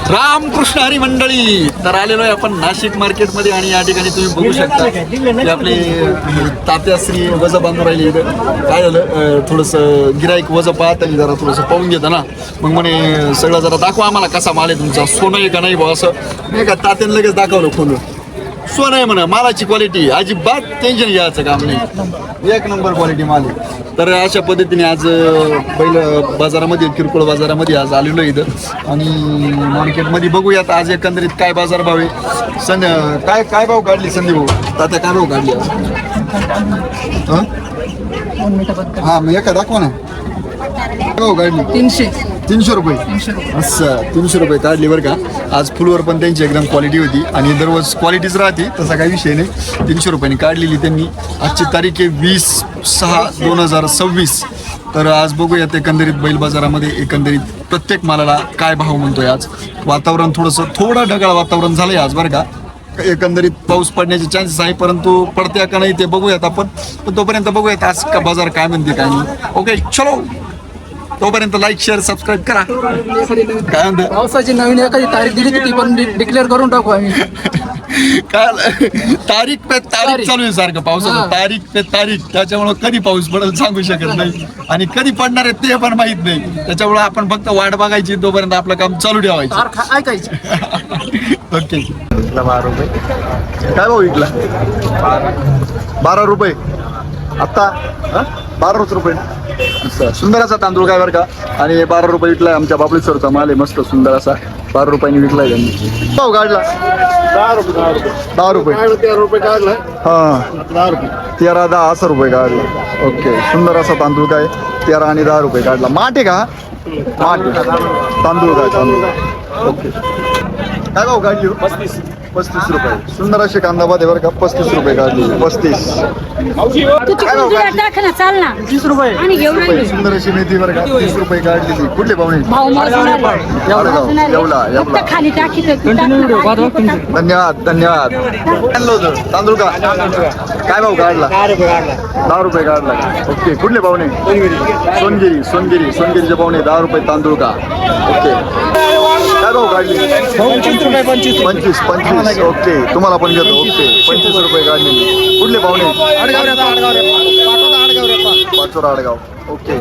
रामकृष्ण हरी मंडळी. तर आलेलो आहे आपण नाशिक मार्केटमध्ये आणि या ठिकाणी तुम्ही बघू शकता की आपले तात्याश्री वजं बांधून राहिले. इथं काय झालं, थोडंसं गिराईक वजं पाहत आणि जरा थोडंसं पाहून घेतं ना, मग म्हणे सगळं जरा दाखवा आम्हाला कसा माल आहे तुमचा, सोनं आहे का नाही भाऊ, असं नाही का. तात्याने लगेच दाखवलं खोलून, सोनं आहे म्हणा, मालाची क्वालिटी अजिबात टेन्शन घ्यायचं काम नाही, एक नंबर क्वालिटी माल आहे. तर अशा पद्धतीने आज बैल बाजारामध्ये, किरकोळ बाजारामध्ये आज आलेलो आहे इथं आणि मार्केटमध्ये बघूयात आज एकंदरीत काय बाजार भाव आहे. काय भाव काढली संदीप भाऊ, तात्या काय भाव काढली आज? हां मग एका दाखवा ना, काय भाव काढली? 300 रुपये. असं 300 रुपये काढली बरं का. आज फुलवर पण त्यांची एकदम क्वालिटी होती आणि दररोज क्वालिटीच राहते, तसा काही विषय नाही. 300 रुपयांनी काढलेली त्यांनी. आजची तारीख आहे 20/6/2026. तर आज बघूयात एकंदरीत बैल बाजारामध्ये एकंदरीत प्रत्येक मालाला काय भाव म्हणतोय. आज वातावरण थोडं ढगाळ वातावरण झालंय आज बरं का. एकंदरीत पाऊस पडण्याचे चान्सेस आहे, परंतु पडत्या का नाही ते बघूयात आपण. पण तोपर्यंत बघूयात आज का बाजार काय म्हणते काय नाही. ओके चलो, तोपर्यंत लाईक शेअर सबस्क्राईब करा. काय म्हणते, पावसाची नवीन एखादी तारीख दिली ती पण डिक्लेअर करून टाकू आम्ही. काय तारीख पे तारीख चालू आहे सारखं पावसाचं, तारीख पे तारीख. त्याच्यामुळं कधी पाऊस पडेल सांगू शकत नाही आणि कधी पडणार आहे ते पण माहित नाही. त्याच्यामुळं आपण फक्त वाट बघायची, तोपर्यंत आपलं काम चालू ठेवायचं. ऐकायचं. ओके. 12 रुपये काय भाऊ विकला? 12 रुपये आत्ता. 12 रुपये. सुंदर असा तांदूळ काय बरं का. आणि 12 रुपये विकलाय. आमच्या बाबळेश्वरचा माल आहे, मस्त सुंदर असा 12 रुपयांनी विकलाय त्यांनी. भाऊ काढला 10 रुपये. 13 रुपये काढला. हां 13-10 असं रुपये काढला. ओके. सुंदर असा तांदूळ काय 13 आणि 10 रुपये काढला. माठ आहे का? माठ तांदूळ काय तांदूळ. ओके. काय भाऊ काढली? 35 रुपये. सुंदर अशी कांदा बाद आहे बरं का. 35 रुपये काढली. 35. काय भाऊ काढली? 30 रुपये. सुंदर अशी मेथी बरं का. 30 रुपये काढलेली. कुठले पाहुणे? येवला. धन्यवाद. आणलं होतं तांदूळ का? काय भाऊ काढला? 10 रुपये काढला. ओके. कुठले पाहुणे? सोनगिरीचे पाहुणे. 10 रुपये तांदूळ का. ओके. काय भाऊ काढली? 25. ओके. तुम्हाला पण घेतो. ओके. 25 रुपये काढलेली. कुठले पाहुणे? पाचोरा आडगाव. ओके.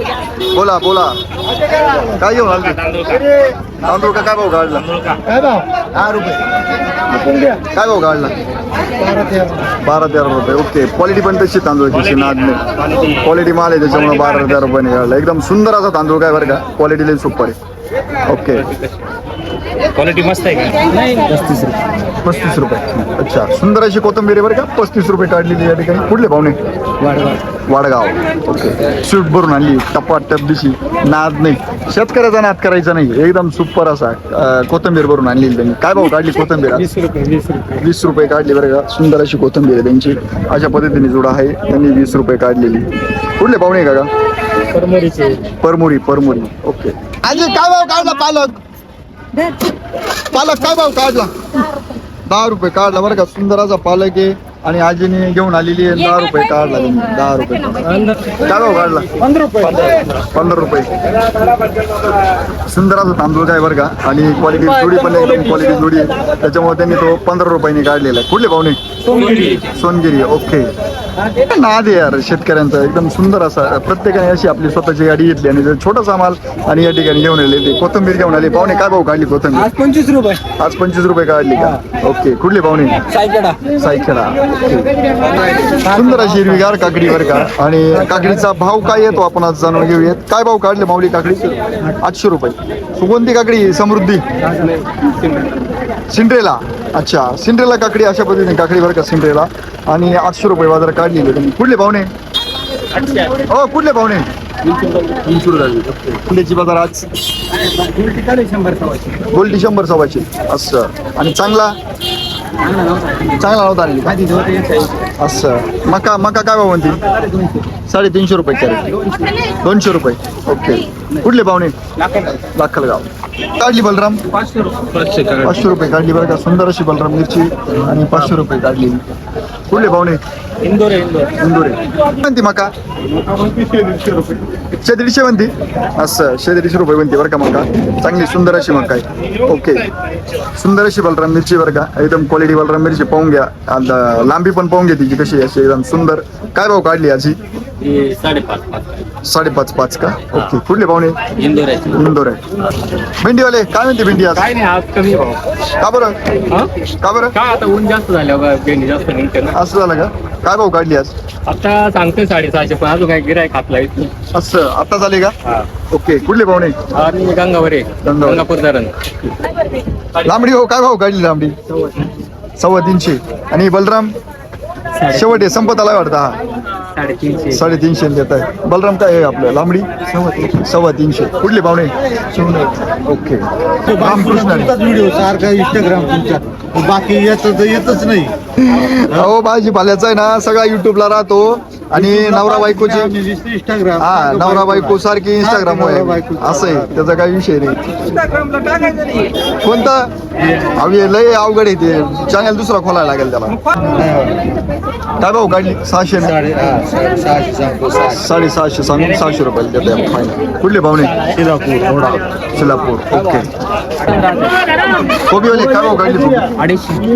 बोला काय घेऊन आले? तांदूळ का काय भाऊ काढला? 10 रुपये. काय भाऊ काढला? 12-13 रुपये. ओके. क्वालिटी पण तशी तांदूळची नाद क्वालिटी माल आहे, त्याच्यामुळे 12-13 रुपयाने काढला. एकदम सुंदर असा तांदूळ काय बरं का. क्वालिटी लई सुपर आहे. ओके. क्वालिटी मस्त आहे का? 35 रुपये. अच्छा. सुंदर अशी कोथिंबीर बरं का. 35 रुपये काढलेली या ठिकाणी. कुठले पाहुणे? वाडगाव. ओके. स्वीट भरून आणली. टपाटप दिशी नाद नाही, शेतकऱ्याचा नाद करायचा नाही. एकदम सुपर असा कोथिंबीर भरून आणलेली त्यांनी. काय भाव काढली कोथिंबीर? 20 रुपये काढली बरं का. सुंदर अशी कोथिंबीर आहे त्यांची. अशा पद्धतीने जुडा आहे, त्यांनी 20 रुपये काढलेली. कुठले पाहुणे का? परमुरी. ओके. आज काय भाव काढला? पालक काय भाव काढला? 10 रुपये काढला बरं का. सुंदर असा पालक आहे आणि आजीने घेऊन आलेली आहे. 10 रुपये काढला. 10 रुपये. काय भाव काढला? 15 रुपये. सुंदर असा तांदूळ काय बरं का. आणि क्वालिटी जोडी पण एकदम क्वालिटी जोडी आहे, त्याच्यामुळे त्यांनी तो 15 रुपयांनी काढलेला आहे. कुठले पाहुणे? सोनगिरी. ओके. नाद आहे यार शेतकऱ्यांचा. एकदम सुंदर असा. प्रत्येकाने अशी आपली स्वतःची गाडी घेतली आणि छोटासा माल आणि या ठिकाणी घेऊन आले. ते कोथिंबीर घेऊन आले. पाहुणे काय भाऊ काढली कोथिंबीर? 25 रुपये. आज 25 रुपये काढली का. ओके. कुठले पाहुणे? सायखेडा. सुंदर अशी हिरवीगार काकडी बरं का. आणि काकडीचा भाव काय येतो आपण आज जाणून घेऊयात. काय भाव काढले माऊली काकडी? 800 रुपये. सुगंधी काकडी समृद्धी सिंड्रेला. अच्छा. सिंड्रेला काकडी. अशा पद्धतीने काकडी बरं का सिंड्रेला. आणि 800 रुपये बाजार काढलेले तुम्ही. कुठले पाहुणे? कुठले पाहुणे? कुठल्याची बाजार आज? गोल्टी 100-100. असं. आणि चांगला नव्हता आणली असं. मका काय भाव म्हणते? 350 रुपये कॅरेट. 200 रुपये. ओके. कुठले पाहुणे? लाखलगाव. काढली बलराम? 500 रुपये काढली बरं का. सुंदर अशी बलराम मिरची आणि 500 रुपये काढली. कुठले पाहुणे? इंदोर इंदोर म्हणती मका 150 म्हणती असं 150 रुपये म्हणते बरं का मका चांगली सुंदर अशी मका आहे ओके सुंदर अशी बलराम मिरची बरं का एकदम क्वालिटी बलराम मिरची पाहून घ्या आता लांबी पण पाहून घ्या तिची कशी अशी एकदम सुंदर काय भाव काढली याची 5.5 का ओके कुठले पाहुणे इंदोर आहे इंदोर आहे भेंडीवाले काय म्हणते भेंडी आज काय नाही आज कमी भाव का बरं का बरं काय आता ऊन जास्त झालं पेंडी जास्त निघते ना असं झालं का काय भाव काढली आज आता सांगते 650 पण अजून काय गिरायक खातला असं आता झाले का हा ओके कुठले पाहुणे आणि गंगावर आहे गंगावर. गंगापूर धरण लांबडी हो काय भाव काढली लांबडी 350 आणि बलराम शेवट आहे संपत आला वाटतं हा 350 देत आहे बलराम काय आहे आपलं लांबडी 350 कुठले पाहुणे ओके रामकृष्ण व्हिडिओ सारखा इंस्टाग्राम तुमच्या बाकी येतच नाही अहो भाजीपाल्याचा आहे ना सगळा युट्यूबला राहतो आणि नवरा बायकोची इंस्टाग्राम हा नवरा बायको सारखी इंस्टाग्राम असं आहे त्याचा काही विषय नाही कोणता अవి लय अवघड आहे ते चॅनल दुसरा खोलायला लागेल त्याला काय भाऊ काढली 600 650 सांगून 600 रुपयाला देते फायनल कुठले पाहुणे शिलापूर ओके कोबीवाले काय भाऊ काढली कोबी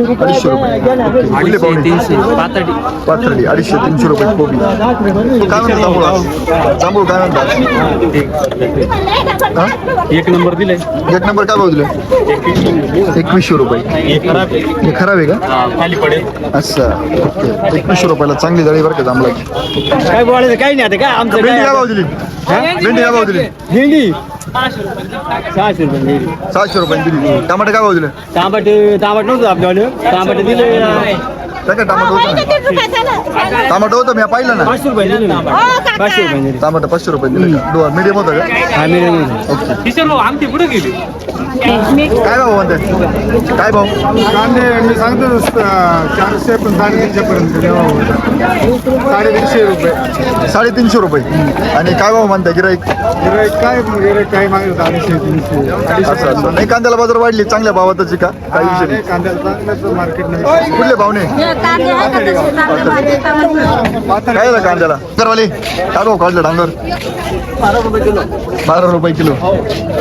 250 रुपये कुठले पाहुणे पाथर्डी 250-300 रुपये कोबी काय म्हणतात जांभूळ आज? जांभूळ काय म्हणतात हा? एक नंबर दिले एक नंबर काय भाव दिले 2100 रुपये हे खराब आहे का खाली पडेल असं ओके 2100 रुपयाला चांगली जाळी बरं का जांभळाची काय बोलायचं काही नाही आता काय आमचं भेंडी काय भाव दिली भेंडी काय भाव दिली भेंडी 600 रुपये भेंडी 600 रुपये दिली टमाटे काय भाव दिले तांबट नव्हतं आपल्याला तांबट दिले काय टमाटो होतं टमाटो होतं मी पाहिलं ना 500 रुपये दिले ना 500 रुपये दिले टमाटो 500 रुपये दिले मीडियम होतं का हा मिळेल किशोर भाऊ आमची पुढे गेली काय भाव म्हणते काय भाव कांदे मी सांगतो 400 पण 350 पर्यंत 350 रुपये 350 रुपये आणि काय भाव म्हणताय गिराईक गिराईक काय मागत 250 असं असं नाही कांद्याला बाजार वाढली चांगल्या भावातच का काय विषय नाही कांद्याला चांगलंच मार्केट नाही कुठले भावने काय झालं कांद्याला करवाले काय भाव काढलं डांगर 12 रुपये किलो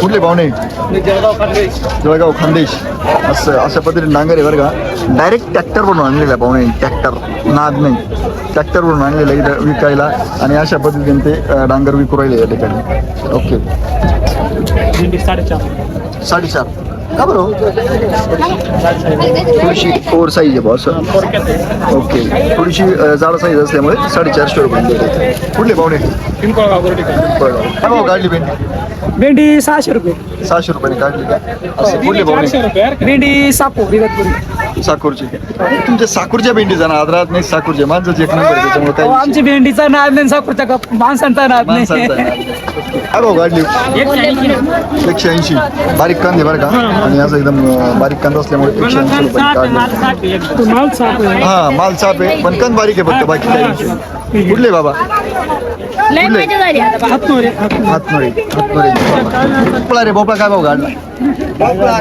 कुठले भावने जळगाव खानदेश असं अशा पद्धतीने डांगर आहे बरं का डायरेक्ट ट्रॅक्टरवरून आणलेला आहे पाहुणे ट्रॅक्टर नाद नाही ट्रॅक्टरवरून आणलेलं आहे इथं विकायला आणि अशा पद्धतीने ते डांगर विकू राहिले या ठिकाणी ओके 4.5 का बरं थोडीशी ओव्हर साईज आहे बॉस ओके थोडीशी जाड साईज असल्यामुळे 450 रुपये देते कुठले पाहुणे काय भाव काढली भेंडी 600 रुपये 600 रुपयाने काढली का असं कुठले पाहुणे भेंडी सापूर इगतपुरी साकूरची तुमच्या साकूरच्या भेंडीचा ना आदरात नाही साकूरच्या माणसाची एक नंबर त्याच्यामुळे काय आमची भेंडीचा नाद नाही सापूरचा का माणसांचा नाद नाही माणसांचा काय भाव काढली 180 बारीक कांदे बरं का आणि असं एकदम बारीक कांदा असल्यामुळे 180 रुपये काढले हा माल साप आहे पण कंद बारीक आहे फक्त बाकी काही विषय कुठले बाबा हातनोरे भोपळा रे भोपळा काय भाव काढला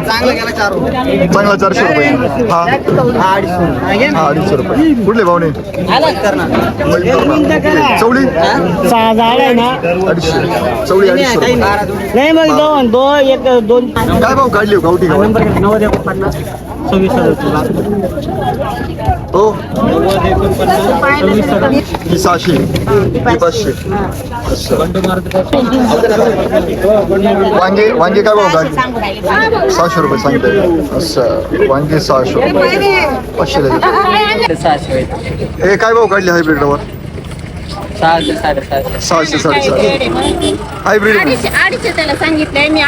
चांगला 400 रुपये हा 250 रुपये कुठले भावने चवळी 250 चवळी 250 रुपये काय भाव काढली गावठी हो 600 500 वांगे काय भाव काढले 600 रुपये सांगताय असं वांगे 600 रुपये 500 हे काय भाव काढले हायब्रिड रवर 600 साडेसहाशे हायब्रिड त्याला सांगितलंय मी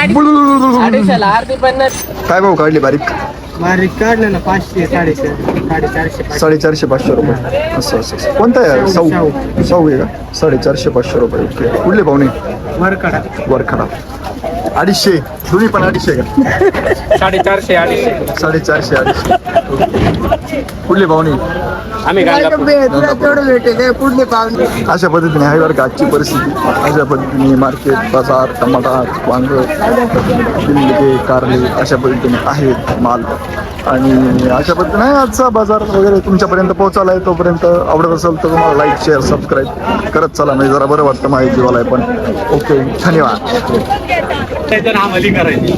काय भाव काढले बारीक काढलं ना 500 450 450-500 रुपये असं असं कोणता आहे सौ आहे का 450-500 रुपये ओके कुठले पाहुणे वरखडा 250 दोन्ही पण 250 का 450 250 450 कुठले पाहुणे आम्ही गाणगापूर. अशा पद्धतीने आहे बरं का आजची परिस्थिती. अशा पद्धतीने मार्केट बाजार टमाटा वांग बिल्ले कारले अशा पद्धतीने आहे माल. आणि अशा पद्धतीने आहे आजचा बाजार वगैरे तुमच्यापर्यंत पोहोचायला आहे. तोपर्यंत आवडत असेल तर तुम्हाला लाईक शेअर सबस्क्राईब करत चला म्हणजे जरा बरं वाटतं माहितीवाला आहे. पण ओके धन्यवाद. आम्हाला करायची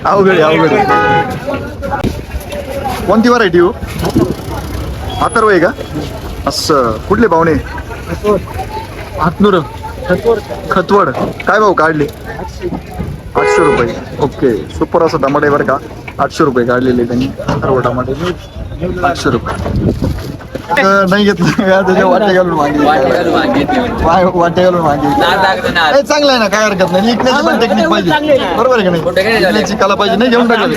अवघड आहे. कोणती व्हरायटी हो अथर्व आहे का असं कुठले पाहुणे हातनूर खतवड काय भाऊ काढले 800 रुपये. ओके सुपर असं टमाटे आहे बरं का 800 रुपये काढलेले त्यांनी अथर्व टमाटे 800 रुपये. नाही घेतलं त्याच्या वाट्या घालून मागे वाट्या घालून मागे चांगलं आहे ना काय हरकत नाही. विकण्याची पण टेक्निक पाहिजे बरोबर आहे का नाही. विकण्याची कला पाहिजे नाही घेऊन टाकलं.